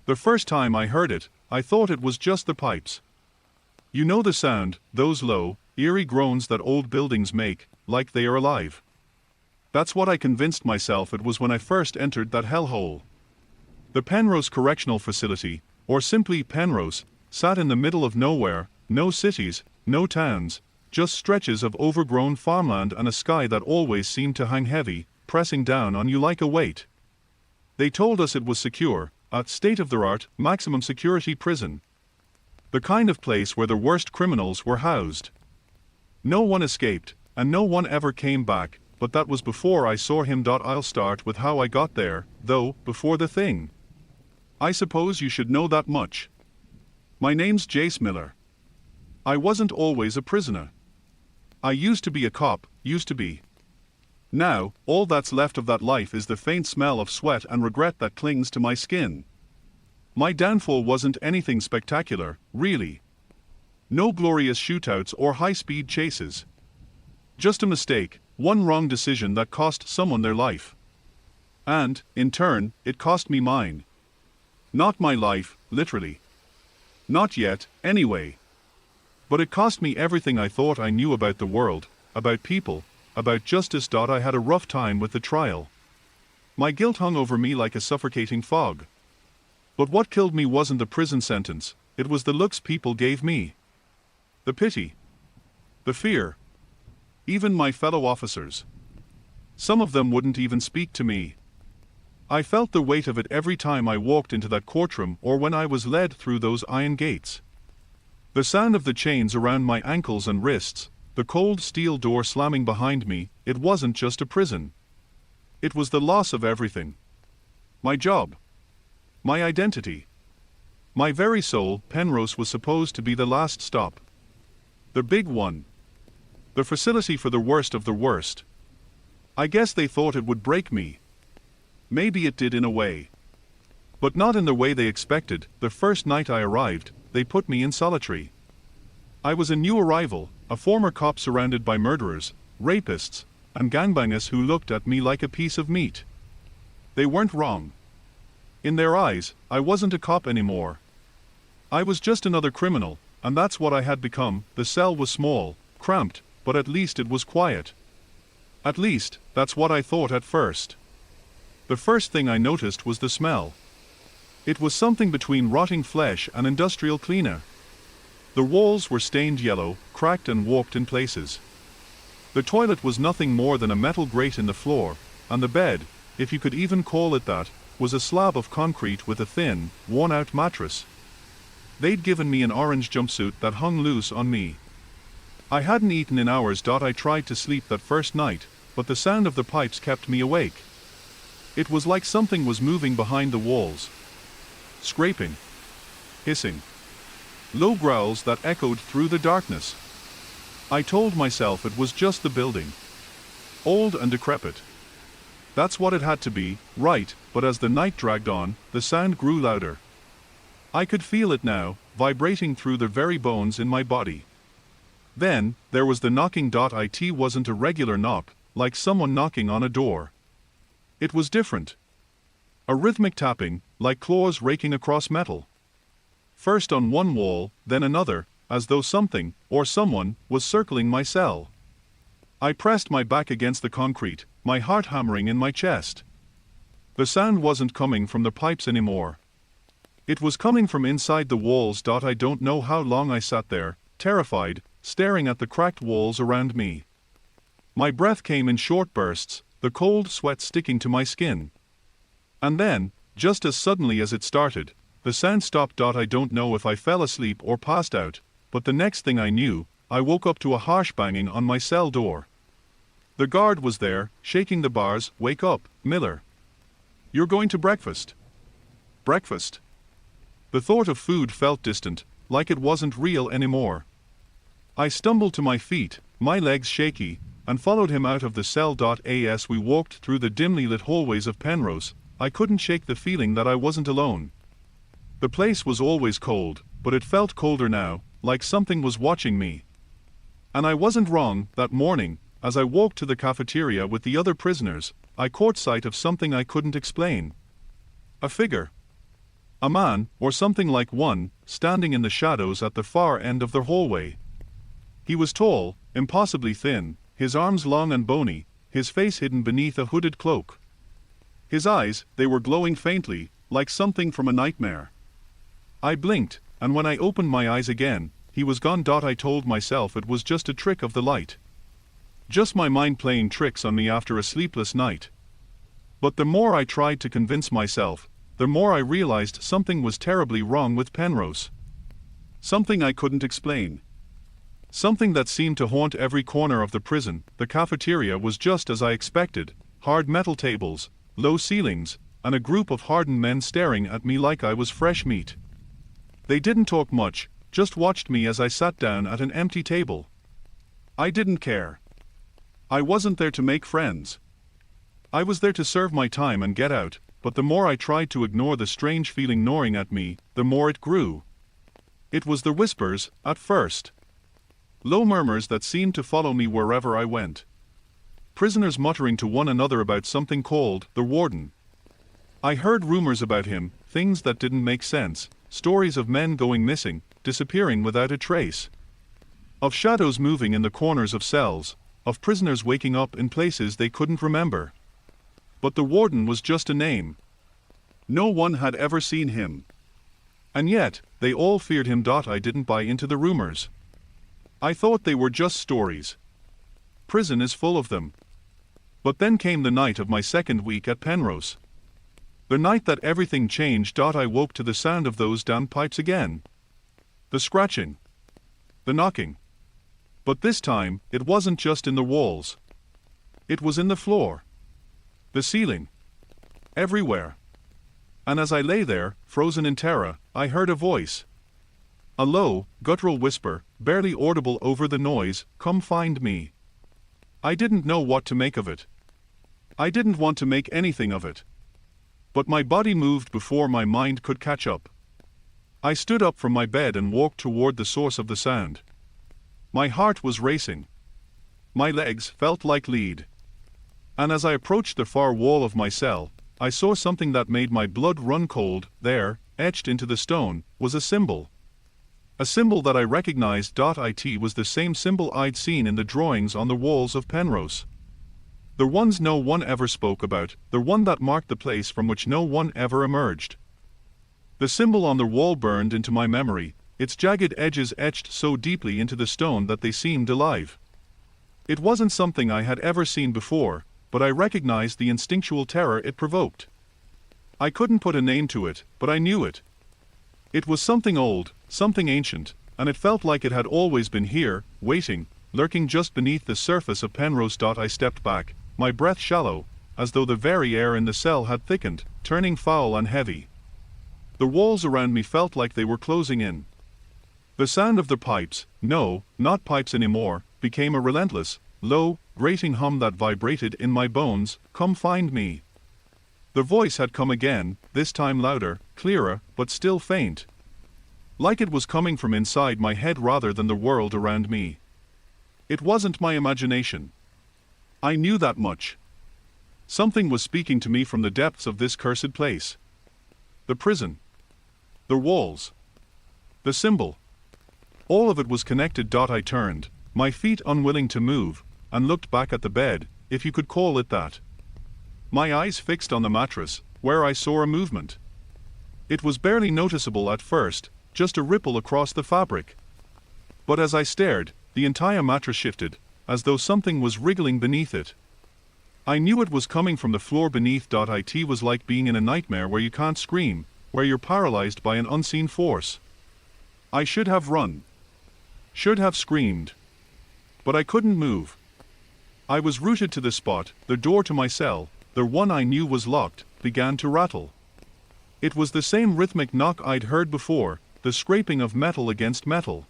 The first time I heard it, I thought it was just the pipes. You know the sound, those low, eerie groans that old buildings make, like they are alive. That's what I convinced myself it was when I first entered that hellhole. The Penrose Correctional Facility, or simply Penrose, sat in the middle of nowhere, no cities, no towns, just stretches of overgrown farmland and a sky that always seemed to hang heavy, pressing down on you like a weight. They told us it was secure, a state-of-the-art, maximum security prison. The kind of place where the worst criminals were housed. No one escaped, and no one ever came back, but that was before I saw him. I'll start with how I got there, though, before the thing. I suppose you should know that much. My name's Jace Miller. I wasn't always a prisoner. I used to be a cop, used to be. Now, all that's left of that life is the faint smell of sweat and regret that clings to my skin. My downfall wasn't anything spectacular, really. No glorious shootouts or high-speed chases. Just a mistake, one wrong decision that cost someone their life. And, in turn, it cost me mine. Not my life, literally. Not yet, anyway. But it cost me everything I thought I knew about the world, about people, about justice. I had a rough time with the trial. My guilt hung over me like a suffocating fog. But what killed me wasn't the prison sentence, it was the looks people gave me. The pity. The fear. Even my fellow officers. Some of them wouldn't even speak to me. I felt the weight of it every time I walked into that courtroom or when I was led through those iron gates. The sound of the chains around my ankles and wrists, the cold steel door slamming behind me, it wasn't just a prison. It was the loss of everything. My job. My identity. My very soul. Penrose was supposed to be the last stop. The big one. The facility for the worst of the worst. I guess they thought it would break me. Maybe it did in a way. But not in the way they expected. The first night I arrived, they put me in solitary. I was a new arrival, a former cop surrounded by murderers, rapists, and gangbangers who looked at me like a piece of meat. They weren't wrong. In their eyes, I wasn't a cop anymore. I was just another criminal, and that's what I had become. The cell was small, cramped, but at least it was quiet. At least, that's what I thought at first. The first thing I noticed was the smell. It was something between rotting flesh and industrial cleaner. The walls were stained yellow, cracked and warped in places. The toilet was nothing more than a metal grate in the floor, and the bed, if you could even call it that, was a slab of concrete with a thin, worn-out mattress. They'd given me an orange jumpsuit that hung loose on me. I hadn't eaten in hours. I tried to sleep that first night, but the sound of the pipes kept me awake. It was like something was moving behind the walls. Scraping. Hissing. Low growls that echoed through the darkness. I told myself it was just the building. Old and decrepit. That's what it had to be, right, but as the night dragged on, the sound grew louder. I could feel it now, vibrating through the very bones in my body. Then, there was the knocking. It wasn't a regular knock, like someone knocking on a door. It was different. A rhythmic tapping, like claws raking across metal. First on one wall, then another, as though something, or someone, was circling my cell. I pressed my back against the concrete, my heart hammering in my chest. The sound wasn't coming from the pipes anymore. It was coming from inside the walls. I don't know how long I sat there, terrified, staring at the cracked walls around me. My breath came in short bursts, the cold sweat sticking to my skin. And then, just as suddenly as it started, the sound stopped. I don't know if I fell asleep or passed out, but the next thing I knew, I woke up to a harsh banging on my cell door. The guard was there, shaking the bars. Wake up, Miller. You're going to breakfast. Breakfast. The thought of food felt distant, like it wasn't real anymore. I stumbled to my feet, my legs shaky, and followed him out of the cell. As we walked through the dimly lit hallways of Penrose, I couldn't shake the feeling that I wasn't alone. The place was always cold, but it felt colder now, like something was watching me. And I wasn't wrong. That morning, as I walked to the cafeteria with the other prisoners, I caught sight of something I couldn't explain. A figure. A man, or something like one, standing in the shadows at the far end of the hallway. He was tall, impossibly thin, his arms long and bony, his face hidden beneath a hooded cloak. His eyes, they were glowing faintly, like something from a nightmare. I blinked, and when I opened my eyes again, he was gone. I told myself it was just a trick of the light. Just my mind playing tricks on me after a sleepless night. But the more I tried to convince myself, the more I realized something was terribly wrong with Penrose. Something I couldn't explain. Something that seemed to haunt every corner of the prison. The cafeteria was just as I expected, hard metal tables, low ceilings, and a group of hardened men staring at me like I was fresh meat. They didn't talk much, just watched me as I sat down at an empty table. I didn't care. I wasn't there to make friends. I was there to serve my time and get out, but the more I tried to ignore the strange feeling gnawing at me, the more it grew. It was the whispers, at first. Low murmurs that seemed to follow me wherever I went. Prisoners muttering to one another about something called the warden. I heard rumors about him, things that didn't make sense, stories of men going missing, disappearing without a trace. Of shadows moving in the corners of cells, of prisoners waking up in places they couldn't remember. But the warden was just a name. No one had ever seen him. And yet, they all feared him. I didn't buy into the rumors. I thought they were just stories. Prison is full of them. But then came the night of my second week at Penrose. The night that everything changed. I woke to the sound of those damn pipes again. The scratching. The knocking. But this time, it wasn't just in the walls. It was in the floor. The ceiling. Everywhere. And as I lay there, frozen in terror, I heard a voice. A low, guttural whisper, barely audible over the noise, "Come find me." I didn't know what to make of it. I didn't want to make anything of it. But my body moved before my mind could catch up. I stood up from my bed and walked toward the source of the sound. My heart was racing. My legs felt like lead. And as I approached the far wall of my cell, I saw something that made my blood run cold. There, etched into the stone, was a symbol. A symbol that I recognized. It was the same symbol I'd seen in the drawings on the walls of Penrose. The ones no one ever spoke about, the one that marked the place from which no one ever emerged. The symbol on the wall burned into my memory, its jagged edges etched so deeply into the stone that they seemed alive. It wasn't something I had ever seen before, but I recognized the instinctual terror it provoked. I couldn't put a name to it, but I knew it. It was something old, something ancient, and it felt like it had always been here, waiting, lurking just beneath the surface of Penrose. I stepped back, my breath shallow, as though the very air in the cell had thickened, turning foul and heavy. The walls around me felt like they were closing in. The sound of the pipes, no, not pipes anymore, became a relentless, low, grating hum that vibrated in my bones. "Come find me." The voice had come again, this time louder, clearer, but still faint. Like it was coming from inside my head rather than the world around me. It wasn't my imagination. I knew that much. Something was speaking to me from the depths of this cursed place. The prison. The walls. The symbol. All of it was connected. I turned, my feet unwilling to move, and looked back at the bed, if you could call it that. My eyes fixed on the mattress, where I saw a movement. It was barely noticeable at first, just a ripple across the fabric. But as I stared, the entire mattress shifted, as though something was wriggling beneath it. I knew it was coming from the floor beneath. It was like being in a nightmare where you can't scream, where you're paralyzed by an unseen force. I should have run. Should have screamed. But I couldn't move. I was rooted to the spot. The door to my cell, the one I knew was locked, began to rattle. It was the same rhythmic knock I'd heard before, the scraping of metal against metal.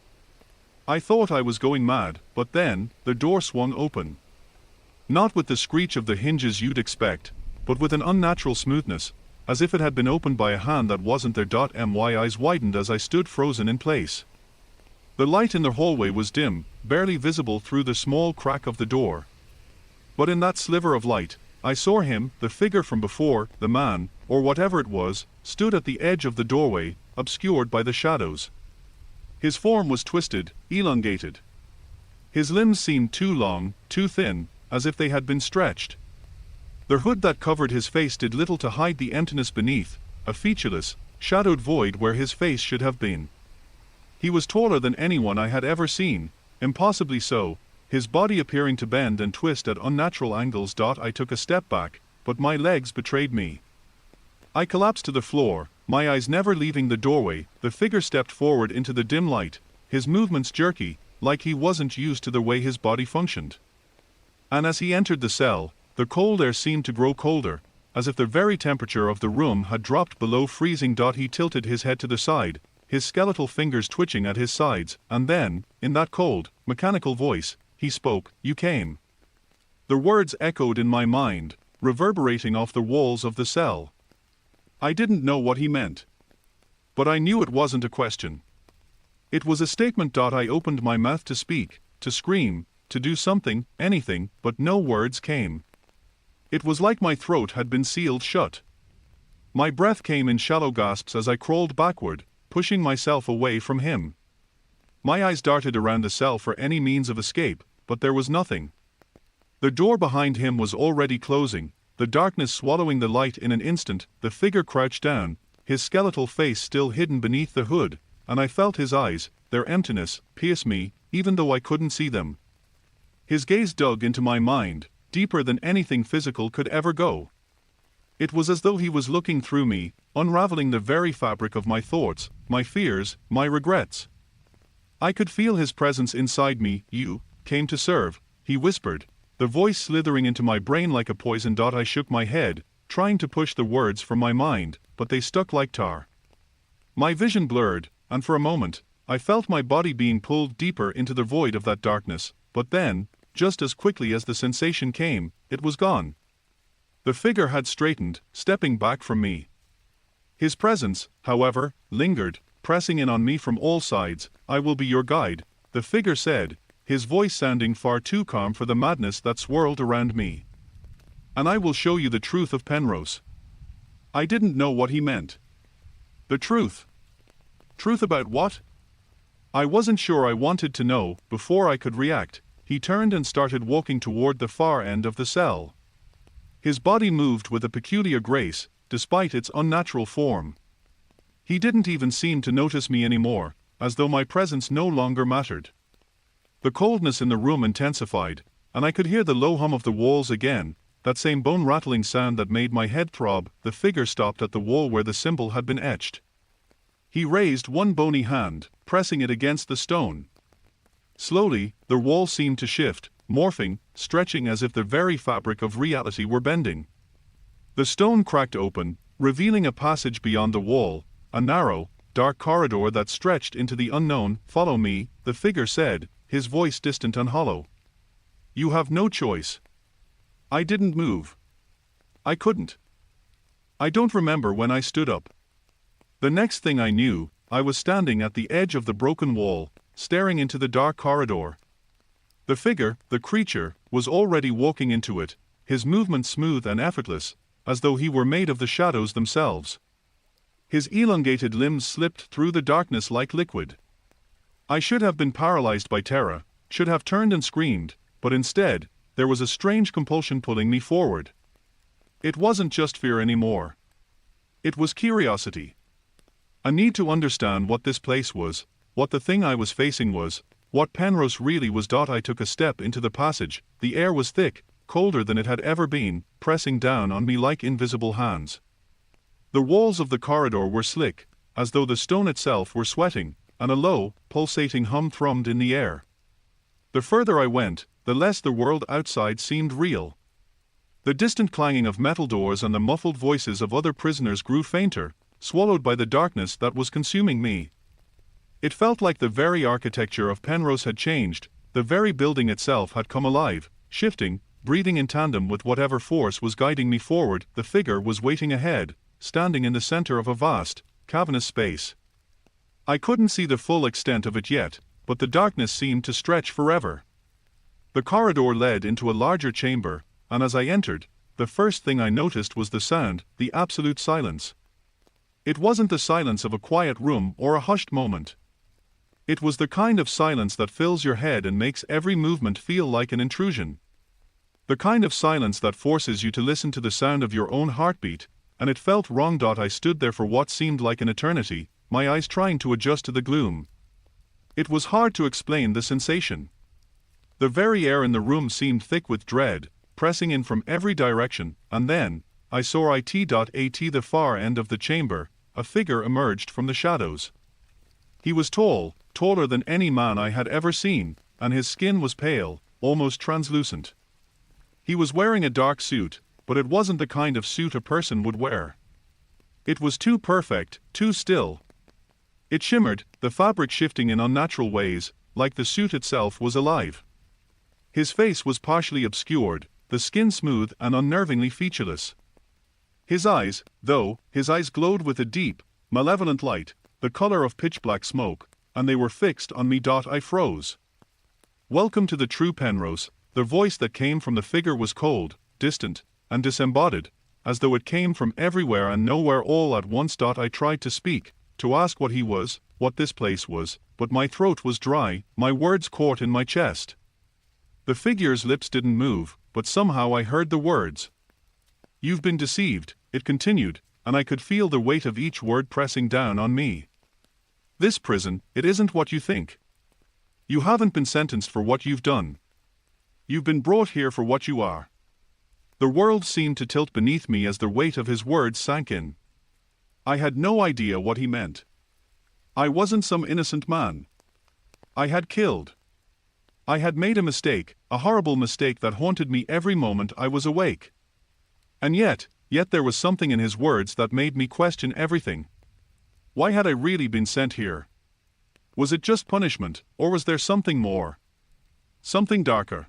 I thought I was going mad, but then, the door swung open. Not with the screech of the hinges you'd expect, but with an unnatural smoothness, as if it had been opened by a hand that wasn't there. My eyes widened as I stood frozen in place. The light in the hallway was dim, barely visible through the small crack of the door. But in that sliver of light, I saw him, the figure from before, the man, or whatever it was, stood at the edge of the doorway, obscured by the shadows. His form was twisted, elongated. His limbs seemed too long, too thin, as if they had been stretched. The hood that covered his face did little to hide the emptiness beneath, a featureless, shadowed void where his face should have been. He was taller than anyone I had ever seen, impossibly so, his body appearing to bend and twist at unnatural angles. I took a step back, but my legs betrayed me. I collapsed to the floor, my eyes never leaving the doorway. The figure stepped forward into the dim light, his movements jerky, like he wasn't used to the way his body functioned. And as he entered the cell, the cold air seemed to grow colder, as if the very temperature of the room had dropped below freezing. He tilted his head to the side, his skeletal fingers twitching at his sides, and then, in that cold, mechanical voice, he spoke, "You came." The words echoed in my mind, reverberating off the walls of the cell. I didn't know what he meant. But I knew it wasn't a question. It was a statement. I opened my mouth to speak, to scream, to do something, anything, but no words came. It was like my throat had been sealed shut. My breath came in shallow gasps as I crawled backward, pushing myself away from him. My eyes darted around the cell for any means of escape, but there was nothing. The door behind him was already closing, the darkness swallowing the light in an instant. The figure crouched down, his skeletal face still hidden beneath the hood, and I felt his eyes, their emptiness, pierce me, even though I couldn't see them. His gaze dug into my mind, deeper than anything physical could ever go. It was as though he was looking through me, unraveling the very fabric of my thoughts, my fears, my regrets. I could feel his presence inside me. "You came to serve," he whispered, the voice slithering into my brain like a poison. I shook my head, trying to push the words from my mind, but they stuck like tar. My vision blurred, and for a moment, I felt my body being pulled deeper into the void of that darkness, but then, just as quickly as the sensation came, it was gone. The figure had straightened, stepping back from me. His presence, however, lingered, pressing in on me from all sides. "I will be your guide," the figure said, his voice sounding far too calm for the madness that swirled around me. "And I will show you the truth of Penrose." I didn't know what he meant. The truth? Truth about what? I wasn't sure I wanted to know. Before I could react, he turned and started walking toward the far end of the cell. His body moved with a peculiar grace, despite its unnatural form. He didn't even seem to notice me anymore, as though my presence no longer mattered. The coldness in the room intensified, and I could hear the low hum of the walls again, that same bone-rattling sound that made my head throb. The figure stopped at the wall where the symbol had been etched. He raised one bony hand, pressing it against the stone. Slowly, the wall seemed to shift, morphing, stretching as if the very fabric of reality were bending. The stone cracked open, revealing a passage beyond the wall, a narrow, dark corridor that stretched into the unknown. "Follow me," the figure said, his voice distant and hollow. "You have no choice." I didn't move. I couldn't. I don't remember when I stood up. The next thing I knew, I was standing at the edge of the broken wall, staring into the dark corridor. The figure, the creature, was already walking into it, his movements smooth and effortless, as though he were made of the shadows themselves. His elongated limbs slipped through the darkness like liquid. I should have been paralyzed by terror, should have turned and screamed, but instead, there was a strange compulsion pulling me forward. It wasn't just fear anymore. It was curiosity. A need to understand what this place was, what the thing I was facing was, what Penrose really was. I took a step into the passage. The air was thick, colder than it had ever been, pressing down on me like invisible hands. The walls of the corridor were slick, as though the stone itself were sweating, and a low, pulsating hum thrummed in the air. The further I went, the less the world outside seemed real. The distant clanging of metal doors and the muffled voices of other prisoners grew fainter, swallowed by the darkness that was consuming me. It felt like the very architecture of Penrose had changed, the very building itself had come alive, shifting, breathing in tandem with whatever force was guiding me forward. The figure was waiting ahead, standing in the center of a vast, cavernous space. I couldn't see the full extent of it yet, but the darkness seemed to stretch forever. The corridor led into a larger chamber, and as I entered, the first thing I noticed was the sound, the absolute silence. It wasn't the silence of a quiet room or a hushed moment. It was the kind of silence that fills your head and makes every movement feel like an intrusion. The kind of silence that forces you to listen to the sound of your own heartbeat, and it felt wrong. I stood there for what seemed like an eternity, my eyes trying to adjust to the gloom. It was hard to explain the sensation. The very air in the room seemed thick with dread, pressing in from every direction, and then, I saw at the far end of the chamber, a figure emerged from the shadows. He was tall, taller than any man I had ever seen, and his skin was pale, almost translucent. He was wearing a dark suit, but it wasn't the kind of suit a person would wear. It was too perfect, too still. It shimmered, the fabric shifting in unnatural ways, like the suit itself was alive. His face was partially obscured, the skin smooth and unnervingly featureless. His eyes glowed with a deep, malevolent light, the color of pitch-black smoke, and they were fixed on me. I froze. "Welcome to the true Penrose." The voice that came from the figure was cold, distant, and disembodied, as though it came from everywhere and nowhere all at once. I tried to speak, to ask what he was, what this place was, but my throat was dry, my words caught in my chest. The figure's lips didn't move, but somehow I heard the words. "You've been deceived," it continued, and I could feel the weight of each word pressing down on me. "This prison, it isn't what you think. You haven't been sentenced for what you've done. You've been brought here for what you are." The world seemed to tilt beneath me as the weight of his words sank in. I had no idea what he meant. I wasn't some innocent man. I had killed. I had made a mistake, a horrible mistake that haunted me every moment I was awake. And yet there was something in his words that made me question everything. Why had I really been sent here? Was it just punishment, or was there something more? Something darker?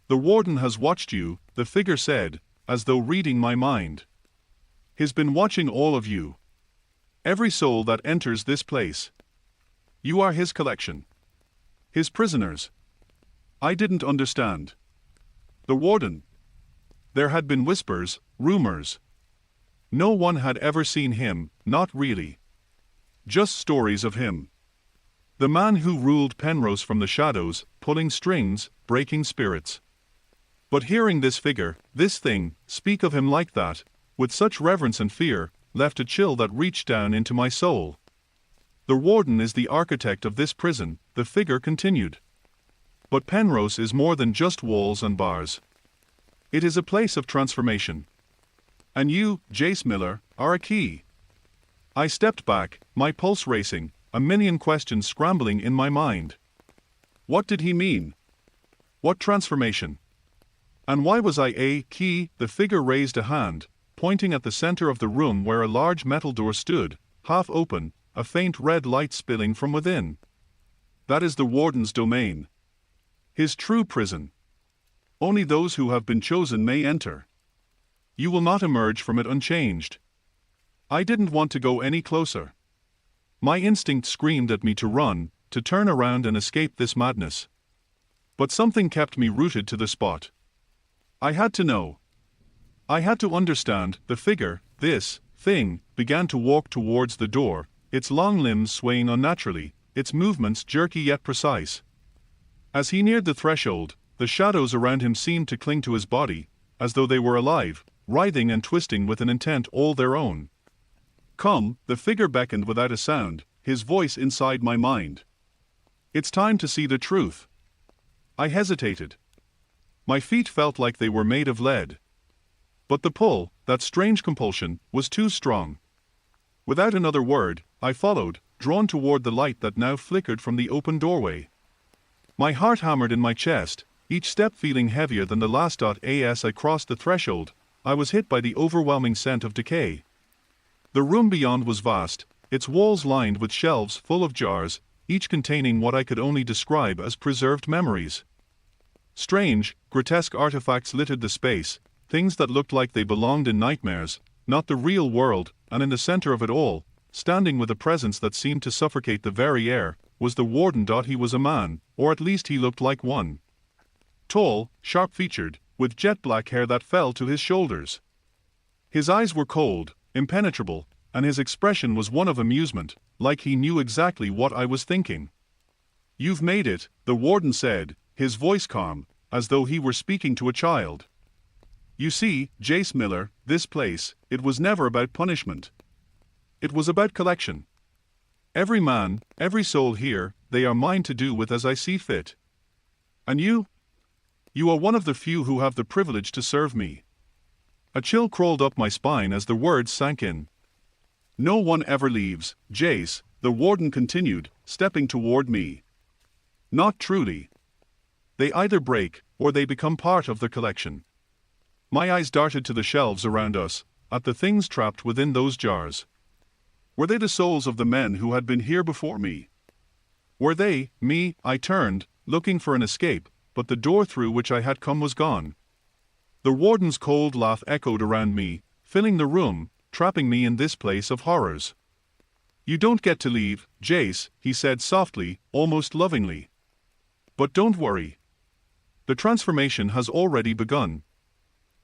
"The warden has watched you," the figure said, as though reading my mind. "He's been watching all of you. Every soul that enters this place. You are his collection. His prisoners." I didn't understand. The warden. There had been whispers, rumors. No one had ever seen him, not really. Just stories of him. The man who ruled Penrose from the shadows, pulling strings, breaking spirits. But hearing this figure, this thing, speak of him like that, with such reverence and fear, left a chill that reached down into my soul. "The warden is the architect of this prison," the figure continued. "But Penrose is more than just walls and bars. It is a place of transformation. And you, Jace Miller, are a key." I stepped back, my pulse racing, a million questions scrambling in my mind. What did he mean? What transformation? And why was I a key? The figure raised a hand, pointing at the center of the room where a large metal door stood, half open, a faint red light spilling from within. "That is the warden's domain. His true prison. Only those who have been chosen may enter. You will not emerge from it unchanged." I didn't want to go any closer. My instinct screamed at me to run, to turn around and escape this madness. But something kept me rooted to the spot. I had to know. I had to understand. The figure, this thing, began to walk towards the door, its long limbs swaying unnaturally, its movements jerky yet precise. As he neared the threshold, the shadows around him seemed to cling to his body, as though they were alive, writhing and twisting with an intent all their own. "Come," the figure beckoned without a sound, his voice inside my mind. "It's time to see the truth." I hesitated. My feet felt like they were made of lead. But the pull, that strange compulsion, was too strong. Without another word, I followed, drawn toward the light that now flickered from the open doorway. My heart hammered in my chest, each step feeling heavier than the last. As I crossed the threshold, I was hit by the overwhelming scent of decay. The room beyond was vast, its walls lined with shelves full of jars, each containing what I could only describe as preserved memories. Strange, grotesque artifacts littered the space, things that looked like they belonged in nightmares, not the real world, and in the center of it all, standing with a presence that seemed to suffocate the very air, was the warden. He was a man, or at least he looked like one. Tall, sharp-featured, with jet black hair that fell to his shoulders. His eyes were cold, impenetrable, and his expression was one of amusement, like he knew exactly what I was thinking. "You've made it," the warden said, his voice calm, as though he were speaking to a child. "You see, Jace Miller, this place, it was never about punishment. It was about collection. Every man, every soul here, they are mine to do with as I see fit. And you? You are one of the few who have the privilege to serve me." A chill crawled up my spine as the words sank in. "No one ever leaves, Jace," the warden continued, stepping toward me. "Not truly. They either break, or they become part of the collection." My eyes darted to the shelves around us, at the things trapped within those jars. Were they the souls of the men who had been here before me? Were they, me? I turned, looking for an escape, but the door through which I had come was gone. The warden's cold laugh echoed around me, filling the room, trapping me in this place of horrors. "You don't get to leave, Jace," he said softly, almost lovingly. "But don't worry. The transformation has already begun."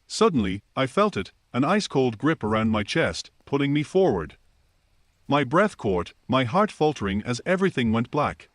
Suddenly, I felt it, an ice-cold grip around my chest, pulling me forward. My breath caught, my heart faltering as everything went black.